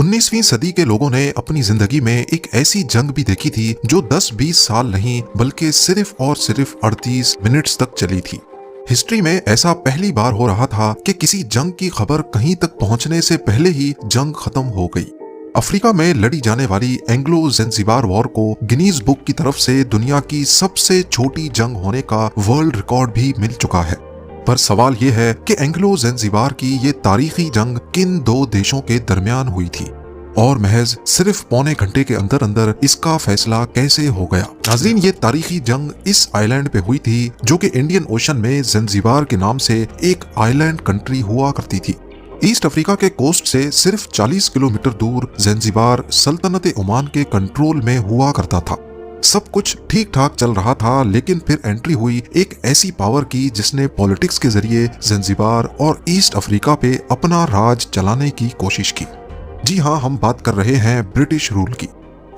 19वीं सदी के लोगों ने अपनी जिंदगी में एक ऐसी जंग भी देखी थी जो 10-20 साल नहीं बल्कि सिर्फ और सिर्फ 38 मिनट्स तक चली थी। हिस्ट्री में ऐसा पहली बार हो रहा था कि किसी जंग की खबर कहीं तक पहुंचने से पहले ही जंग खत्म हो गई। अफ्रीका में लड़ी जाने वाली एंग्लो ज़ंजीबार वॉर को गिनीज बुक की तरफ से दुनिया की सबसे छोटी जंग होने का वर्ल्ड रिकॉर्ड भी मिल चुका है। पर सवाल ये है कि एंग्लो ज़ंजीबार की ये तारीखी जंग किन दो देशों के दरमियान हुई थी और महज सिर्फ पौने घंटे के अंदर अंदर इसका फैसला कैसे हो गया। नाज़रीन, ये तारीखी जंग इस आइलैंड पे हुई थी जो कि इंडियन ओशन में ज़ंजीबार के नाम से एक आइलैंड कंट्री हुआ करती थी। ईस्ट अफ्रीका के कोस्ट से सिर्फ 40 किलोमीटर दूर ज़ंजीबार सल्तनत ओमान के कंट्रोल में हुआ करता था। सब कुछ ठीक ठाक चल रहा था, लेकिन फिर एंट्री हुई एक ऐसी पावर की जिसने पॉलिटिक्स के जरिए ज़ंजीबार और ईस्ट अफ्रीका पे अपना राज चलाने की कोशिश की। जी हाँ, हम बात कर रहे हैं ब्रिटिश रूल की।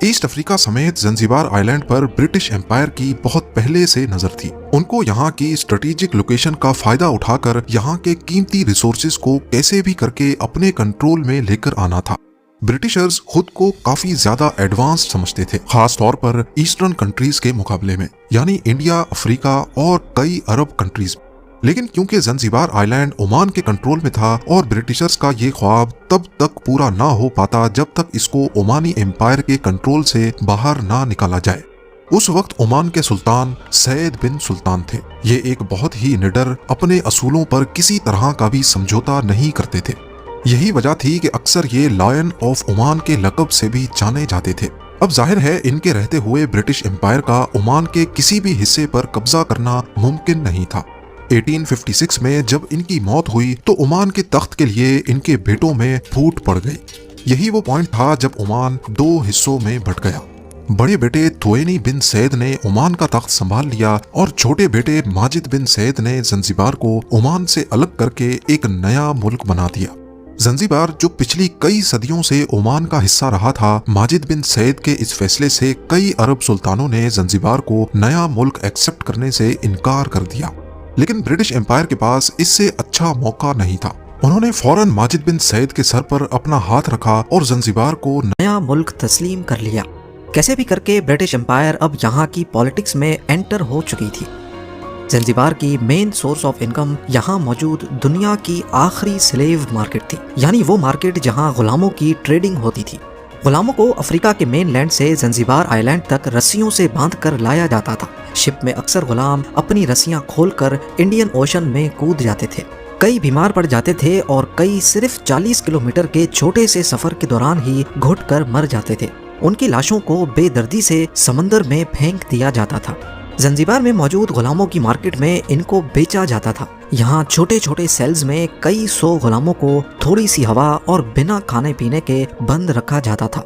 ईस्ट अफ्रीका समेत ज़ंजीबार आइलैंड पर ब्रिटिश एम्पायर की बहुत पहले से नजर थी। उनको यहाँ की स्ट्रेटेजिक लोकेशन का फायदा उठाकर यहाँ के कीमती रिसोर्सेज को कैसे भी करके अपने कंट्रोल में लेकर आना था। ब्रिटिशर्स खुद को काफी ज्यादा एडवांस समझते थे, खास तौर पर ईस्टर्न कंट्रीज के मुकाबले में, यानी इंडिया, अफ्रीका और कई अरब कंट्रीज। लेकिन क्योंकि ज़ंजीबार आइलैंड ओमान के कंट्रोल में था और ब्रिटिशर्स का ये ख्वाब तब तक पूरा ना हो पाता जब तक इसको ओमानी एम्पायर के कंट्रोल से बाहर ना निकाला जाए। उस वक्त ओमान के सुल्तान सैयद बिन सुल्तान थे। ये एक बहुत ही निडर, अपने असूलों पर किसी तरह का भी समझौता नहीं करते थे। यही वजह थी कि अक्सर ये लायन ऑफ ओमान के लक़ब से भी जाने जाते थे। अब जाहिर है इनके रहते हुए ब्रिटिश एम्पायर का ओमान के किसी भी हिस्से पर कब्जा करना मुमकिन नहीं था। 1856 में जब इनकी मौत हुई तो ओमान के तख्त के लिए इनके बेटों में फूट पड़ गई। यही वो पॉइंट था जब ओमान दो हिस्सों में बंट गया। बड़े बेटे तुएनी बिन सैद ने ओमान का तख्त संभाल लिया और छोटे बेटे माजिद बिन सैद ने ज़ंजीबार को ओमान से अलग करके एक नया मुल्क बना दिया। ज़ंजीबार जो पिछली कई सदियों से ओमान का हिस्सा रहा था, माजिद बिन सैद के इस फैसले से कई अरब सुल्तानों ने ज़ंजीबार को नया मुल्क एक्सेप्ट करने से इनकार कर दिया। लेकिन ब्रिटिश एम्पायर के पास इससे अच्छा मौका नहीं था। उन्होंने फौरन माजिद बिन सैद के सर पर अपना हाथ रखा और ज़ंजीबार को नया मुल्क तस्लीम कर लिया। कैसे भी करके ब्रिटिश एम्पायर अब यहाँ की पॉलिटिक्स में एंटर हो चुकी थी। ज़ंजीबार की मेन सोर्स ऑफ इनकम यहाँ मौजूद दुनिया की आखिरी स्लेव मार्केट थी, यानी वो मार्केट जहाँ गुलामों की ट्रेडिंग होती थी। गुलामों को अफ्रीका के मेन लैंड से ज़ंजीबार आइलैंड तक रस्सियों से बांध कर लाया जाता था। शिप में अक्सर गुलाम अपनी रस्सियां खोलकर इंडियन ओशन में कूद जाते थे। कई बीमार पड़ जाते थे और कई सिर्फ 40 किलोमीटर के छोटे से सफर के दौरान ही घुट कर मर जाते थे। उनकी लाशों को बेदर्दी से समंदर में फेंक दिया जाता था। ज़ंजीबार में मौजूद गुलामों की मार्केट में इनको बेचा जाता था। यहाँ छोटे छोटे सेल्स में कई सौ गुलामों को थोड़ी सी हवा और बिना खाने पीने के बंद रखा जाता था।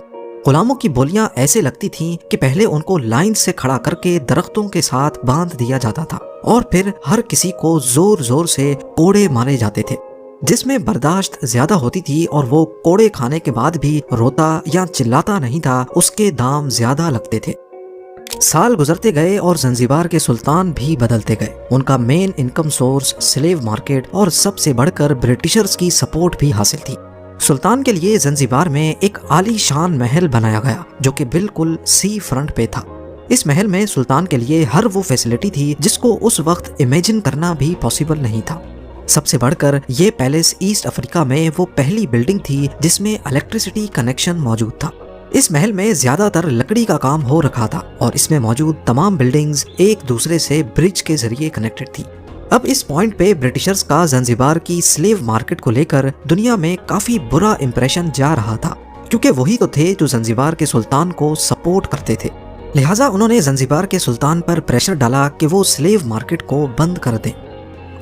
गुलामों की बोलियां ऐसे लगती थीं कि पहले उनको लाइन से खड़ा करके दरख्तों के साथ बांध दिया जाता था और फिर हर किसी को जोर जोर से कोड़े मारे जाते थे। जिसमें बर्दाश्त ज्यादा होती थी और वो कोड़े खाने के बाद भी रोता या चिल्लाता नहीं था, उसके दाम ज्यादा लगते थे। साल गुजरते गए और ज़ंजीबार के सुल्तान भी बदलते गए। उनका main income source slave market और सबसे बढ़कर ब्रिटिशर्स की सपोर्ट भी हासिल थी। सुल्तान के लिए ज़ंजीबार में एक आलीशान महल बनाया गया जो कि बिल्कुल सी फ्रंट पे था। इस महल में सुल्तान के लिए हर वो फैसिलिटी थी जिसको उस वक्त इमेजिन करना भी पॉसिबल नहीं था। सबसे बढ़कर ये पैलेस ईस्ट अफ्रीका में वो पहली बिल्डिंग थी जिसमें इलेक्ट्रिसिटी कनेक्शन मौजूद था। इस महल में ज्यादातर लकड़ी का काम हो रखा था और इसमें मौजूद तमाम बिल्डिंग्स एक दूसरे से ब्रिज के जरिए कनेक्टेड थी। अब इस पॉइंट पे ब्रिटिशर्स का ज़ंजीबार की स्लेव मार्केट को लेकर दुनिया में काफी बुरा इंप्रेशन जा रहा था, क्योंकि वही तो थे जो ज़ंजीबार के सुल्तान को सपोर्ट करते थे। लिहाजा उन्होंने ज़ंजीबार के सुल्तान पर प्रेशर डाला कि वो स्लेव मार्केट को बंद कर दें।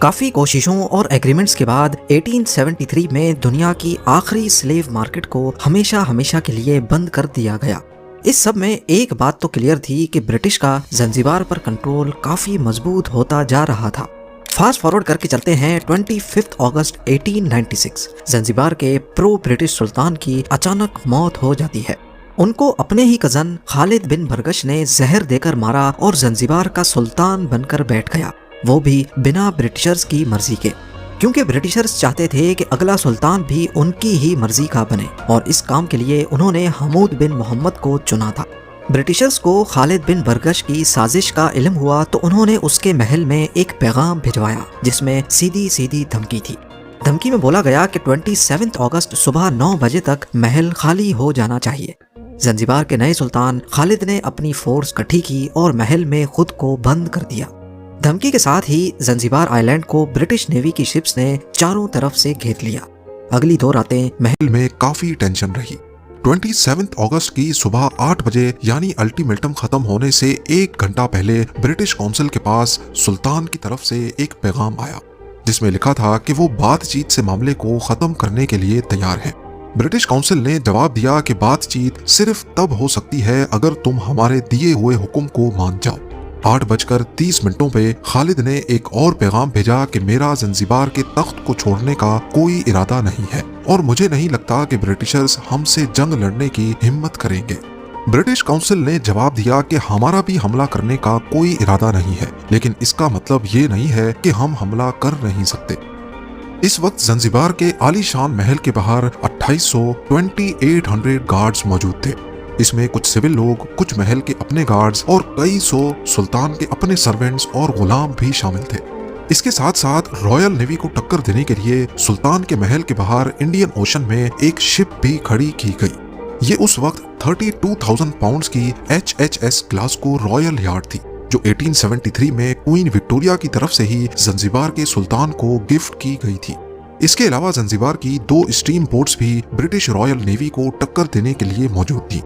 काफ़ी कोशिशों और एग्रीमेंट्स के बाद 1873 में दुनिया की आखिरी स्लेव मार्केट को हमेशा हमेशा के लिए बंद कर दिया गया। इस सब में एक बात तो क्लियर थी कि ब्रिटिश का ज़ंजीबार पर कंट्रोल काफ़ी मजबूत होता जा रहा था। फास्ट फॉरवर्ड करके चलते हैं 25 अगस्त 1896। ज़ंजीबार के प्रो ब्रिटिश सुल्तान की अचानक मौत हो जाती है। उनको अपने ही कज़न खालिद बिन बरगश ने जहर देकर मारा और ज़ंजीबार का सुल्तान बनकर बैठ गया, वो भी बिना ब्रिटिशर्स की मर्जी के। क्योंकि ब्रिटिशर्स चाहते थे कि अगला सुल्तान भी उनकी ही मर्जी का बने और इस काम के लिए उन्होंने हमूद बिन मोहम्मद को चुना था। ब्रिटिशर्स को खालिद बिन बरगश की साजिश का इल्म हुआ तो उन्होंने उसके महल में एक पैगाम भिजवाया जिसमें सीधी सीधी धमकी थी। धमकी में बोला गया कि 27 अगस्त सुबह 9 बजे तक महल खाली हो जाना चाहिए। ज़ंजीबार के नए सुल्तान खालिद ने अपनी फोर्स इकट्ठी की और महल में खुद को बंद कर दिया। धमकी के साथ ही ज़ंजीबार आइलैंड को ब्रिटिश नेवी की शिप्स ने चारों तरफ से घेर लिया। अगली 2 रातें महल में काफी टेंशन रही। 27 अगस्त की सुबह 8 बजे यानी अल्टीमेटम खत्म होने से 1 घंटा पहले ब्रिटिश काउंसिल के पास सुल्तान की तरफ से एक पैगाम आया जिसमें लिखा था कि वो बातचीत से मामले को खत्म करने के लिए तैयार है। ब्रिटिश काउंसिल ने जवाब दिया कि बातचीत सिर्फ तब हो सकती है अगर तुम हमारे दिए हुए हुक्म को मान जाओ। 8:30 पे खालिद ने एक और पैगाम भेजा कि मेरा ज़ंजीबार के तख्त को छोड़ने का कोई इरादा नहीं है और मुझे नहीं लगता कि ब्रिटिशर्स हमसे जंग लड़ने की हिम्मत करेंगे। ब्रिटिश काउंसिल ने जवाब दिया कि हमारा भी हमला करने का कोई इरादा नहीं है, लेकिन इसका मतलब ये नहीं है कि हम हमला कर नहीं सकते। इस वक्त ज़ंजीबार के आलीशान महल के बाहर 2800 गार्ड्स मौजूद थे। इसमें कुछ सिविल लोग, कुछ महल के अपने गार्ड्स और कई सौ सुल्तान के अपने सर्वेंट्स और गुलाम भी शामिल थे। इसके साथ साथ रॉयल नेवी को टक्कर देने के लिए सुल्तान के महल के बाहर इंडियन ओशन में एक शिप भी खड़ी की गई। ये उस वक्त 32,000 पाउंड्स की HHS ग्लासगो रॉयल यार्ड थी जो 1873 में क्वीन विक्टोरिया की तरफ से ही ज़ंजीबार के सुल्तान को गिफ्ट की गई थी। इसके अलावा ज़ंजीबार की 2 स्टीम बोट्स भी ब्रिटिश रॉयल नेवी को टक्कर देने के लिए मौजूद थी।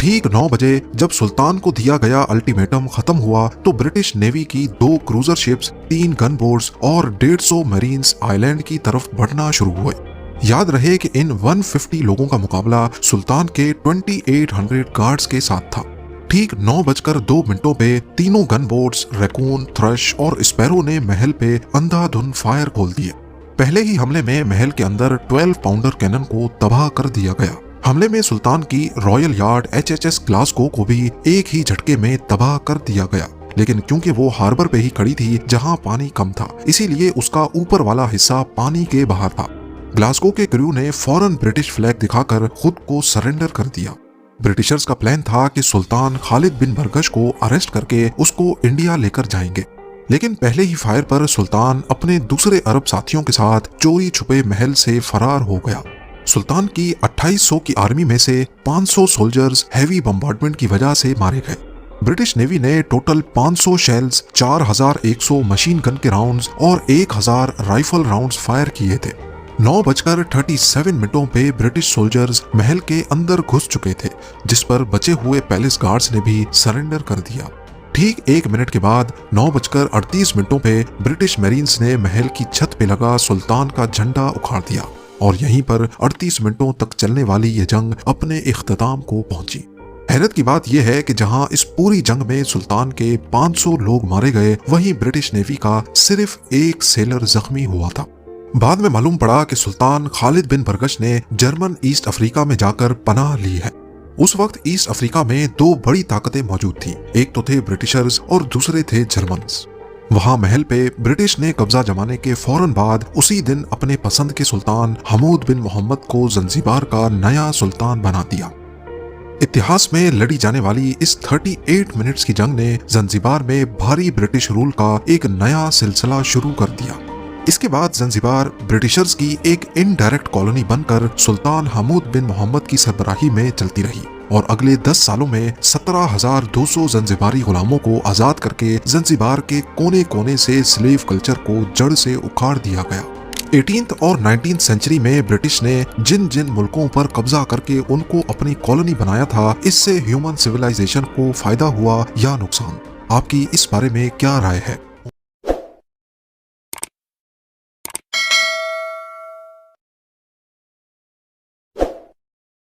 ठीक 9 बजे जब सुल्तान को दिया गया अल्टीमेटम खत्म हुआ तो ब्रिटिश नेवी की 2 क्रूजर शिप्स, 3 गन बोट्स और 150 मरीन्स आइलैंड की तरफ बढ़ना शुरू हुए। याद रहे कि इन 150 लोगों का मुकाबला सुल्तान के 2800 गार्ड्स के साथ था। ठीक 9:02 पे तीनों गन बोट्स, रैकून, थ्रश और स्पैरो ने महल पे अंधाधुंध फायर खोल दिए। पहले ही हमले में महल के अंदर 12 पाउंडर कैनन को तबाह कर दिया गया। हमले में सुल्तान की रॉयल यार्ड HHS ग्लासगो को भी एक ही झटके में तबाह कर दिया गया, लेकिन क्योंकि वो हार्बर पे ही खड़ी थी जहां पानी कम था, इसीलिए उसका ऊपर वाला हिस्सा पानी के बाहर था। ग्लासगो के क्रू ने फौरन ब्रिटिश फ्लैग दिखाकर खुद को सरेंडर कर दिया। ब्रिटिशर्स का प्लान था कि सुल्तान खालिद बिन बरगश को अरेस्ट करके उसको इंडिया लेकर जाएंगे, लेकिन पहले ही फायर पर सुल्तान अपने दूसरे अरब साथियों के साथ चोरी छुपे महल से फरार हो गया। सुल्तान की 2800 की आर्मी में से 500 सोल्जर्स हैवी बम्बार्डमेंट की वजह से मारे गए। ब्रिटिश नेवी ने टोटल 500 शेल्स, 4100 मशीन गन के राउंड्स और 1000 राइफल राउंड्स फायर किए थे। 9:37 पे ब्रिटिश सोल्जर्स महल के अंदर घुस चुके थे, जिस पर बचे हुए पैलेस गार्ड्स ने भी सरेंडर कर दिया। ठीक 1 मिनट के बाद 9:38 पे ब्रिटिश मेरीन्स ने महल की छत पे लगा सुल्तान का झंडा उखाड़ दिया और यहीं पर 38 मिनटों तक चलने वाली ये जंग अपने इख्तिताम को पहुंची। हैरत की बात यह है कि जहां इस पूरी जंग में सुल्तान के 500 लोग मारे गए, वहीं ब्रिटिश नेवी का सिर्फ एक सेलर जख्मी हुआ था। बाद में मालूम पड़ा कि सुल्तान खालिद बिन बरगश ने जर्मन ईस्ट अफ्रीका में जाकर पनाह ली है। उस वक्त ईस्ट अफ्रीका में 2 बड़ी ताकतें मौजूद थी, एक तो थे ब्रिटिशर्स और दूसरे थे जर्मन्स। वहां महल पे ब्रिटिश ने कब्जा जमाने के फौरन बाद उसी दिन अपने पसंद के सुल्तान हमूद बिन मोहम्मद को ज़ंजीबार का नया सुल्तान बना दिया। इतिहास में लड़ी जाने वाली इस 38 मिनट्स की जंग ने ज़ंजीबार में भारी ब्रिटिश रूल का एक नया सिलसिला शुरू कर दिया। इसके बाद ज़ंजीबार ब्रिटिशर्स की एक इनडायरेक्ट कॉलोनी बनकर सुल्तान हमूद बिन मोहम्मद की सरबराही में चलती रही और अगले 10 सालों में 17,200 ज़ंजीबारी गुलामों को आज़ाद करके ज़ंजीबार के कोने कोने से स्लेव कल्चर को जड़ से उखाड़ दिया गया। 18th और 19th सेंचुरी में ब्रिटिश ने जिन जिन मुल्कों पर कब्जा करके उनको अपनी कॉलोनी बनाया था, इससे ह्यूमन सिविलाइजेशन को फायदा हुआ या नुकसान? आपकी इस बारे में क्या राय है?